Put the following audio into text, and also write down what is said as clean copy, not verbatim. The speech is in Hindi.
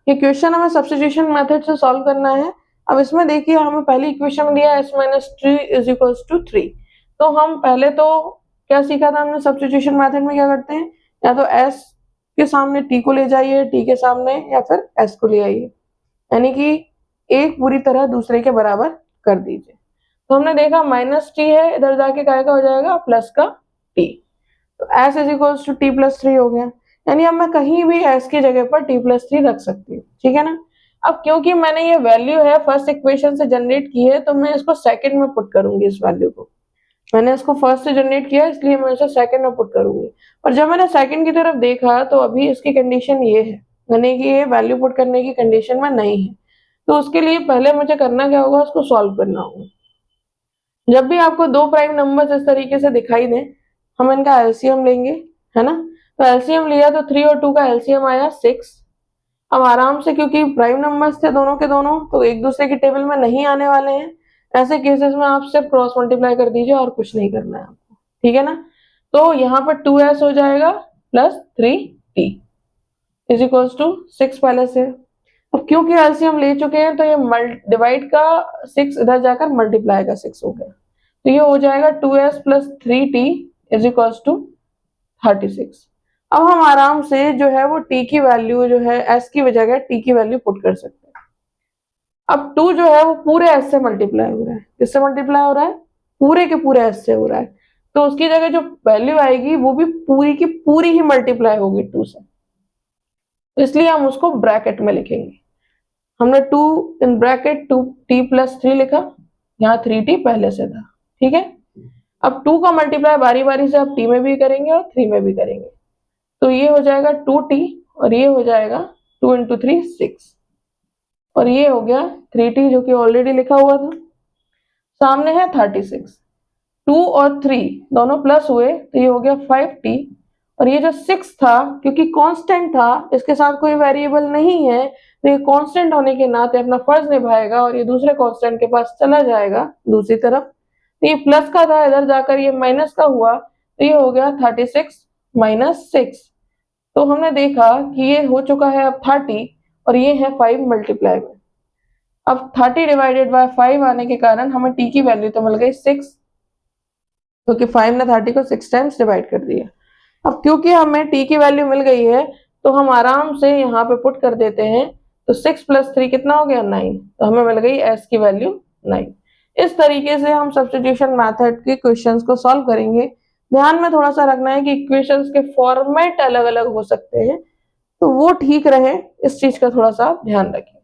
ये क्वेश्चन हमें सब्स्टिट्यूशन मेथड से सॉल्व करना है। अब इसमें देखिए हमें पहली इक्वेशन दिया है s-3 इज इक्वल्स टू 3। तो हम पहले तो क्या सीखा था हमने, सब्स्टिट्यूशन मेथड में क्या करते हैं, या तो s के सामने t को ले जाइए, t के सामने या फिर s को ले आइए, यानी कि एक पूरी तरह दूसरे के बराबर कर दीजिए। तो हमने देखा -t है, इधर जाके क्या हो जाएगा प्लस का t, तो s is equals to t plus 3 हो गया, यानी अब मैं कहीं भी s की जगह पर t प्लस 3 रख सकती हूँ, ठीक है ना। अब क्योंकि मैंने ये वैल्यू है फर्स्ट इक्वेशन से जनरेट की है, तो मैं इसको सेकंड में पुट करूंगी। इस वैल्यू को मैंने इसको फर्स्ट से जनरेट किया, इसलिए मैं इसे सेकंड में पुट करूंगी। और जब मैंने सेकंड की तरफ देखा तो अभी इसकी कंडीशन ये है, यानी कि ये वैल्यू पुट करने की कंडीशन में नहीं है। तो उसके लिए पहले मुझे करना क्या होगा, उसको सॉल्व करना होगा। जब भी आपको दो प्राइम नंबर्स इस तरीके से दिखाई दें, हम इनका एलसीएम लेंगे, है ना। तो एलसीएम लिया तो 3 और 2 का एलसीएम आया 6। अब आराम से, क्योंकि प्राइम नंबर्स थे दोनों के दोनों, तो एक दूसरे की टेबल में नहीं आने वाले हैं, ऐसे केसेस में आप सिर्फ क्रॉस मल्टीप्लाई कर दीजिए और कुछ नहीं करना है आपको, ठीक है ना। तो यहाँ पर 2s हो जाएगा plus 3t is equals to 6 पहले से। अब क्योंकि एलसीएम ले चुके हैं तो ये डिवाइड का 6 इधर जाकर मल्टीप्लाई का 6 हो गया, तो ये हो जाएगा 2s plus 3t is equals to 36। अब हम आराम से जो है वो t की वैल्यू जो है s की जगह t की वैल्यू पुट कर सकते हैं। अब 2 जो है वो पूरे s से मल्टीप्लाई हो रहा है, किससे मल्टीप्लाई हो रहा है, पूरे के पूरे s से हो रहा है, तो उसकी जगह जो वैल्यू आएगी वो भी पूरी की पूरी ही मल्टीप्लाई होगी 2 से, इसलिए हम उसको ब्रैकेट में लिखेंगे। हमने 2 इन ब्रैकेट 2t प्लस 3 लिखा, यहाँ 3t पहले से था, ठीक है। अब 2 का मल्टीप्लाई बारी बारी से आप t में भी करेंगे और 3 में भी करेंगे, तो ये हो जाएगा 2t और ये हो जाएगा 2 इंटू 3 6, और ये हो गया 3t जो कि ऑलरेडी लिखा हुआ था, सामने है 36। 2 और 3 दोनों प्लस हुए तो ये हो गया 5t, और ये जो 6 था क्योंकि कांस्टेंट था, इसके साथ कोई वेरिएबल नहीं है, तो ये कांस्टेंट होने के नाते अपना फर्ज निभाएगा और ये दूसरे कांस्टेंट के पास चला जाएगा दूसरी तरफ। तो ये प्लस का था, इधर जाकर ये माइनस का हुआ, तो ये हो गया 36 माइनस 6। तो हमने देखा कि ये हो चुका है अब 30 और ये है 5 मल्टीप्लाई में। अब 30 डिवाइडेड बाय 5 आने के कारण हमें t की वैल्यू तो मिल गई 6, क्योंकि 5 ने 30 को 6 टाइम्स डिवाइड कर दिया। अब क्योंकि हमें t की वैल्यू मिल गई है तो हम आराम से यहाँ पे पुट कर देते हैं, तो 6 प्लस 3 कितना हो गया 9, तो हमें मिल गई s की वैल्यू 9। इस तरीके से हम सब्स्टिट्यूशन मेथड के क्वेश्चंस को सॉल्व करेंगे। ध्यान में थोड़ा सा रखना है कि इक्वेशंस के फॉर्मेट अलग अलग हो सकते हैं, तो वो ठीक रहे, इस चीज का थोड़ा सा ध्यान रखें।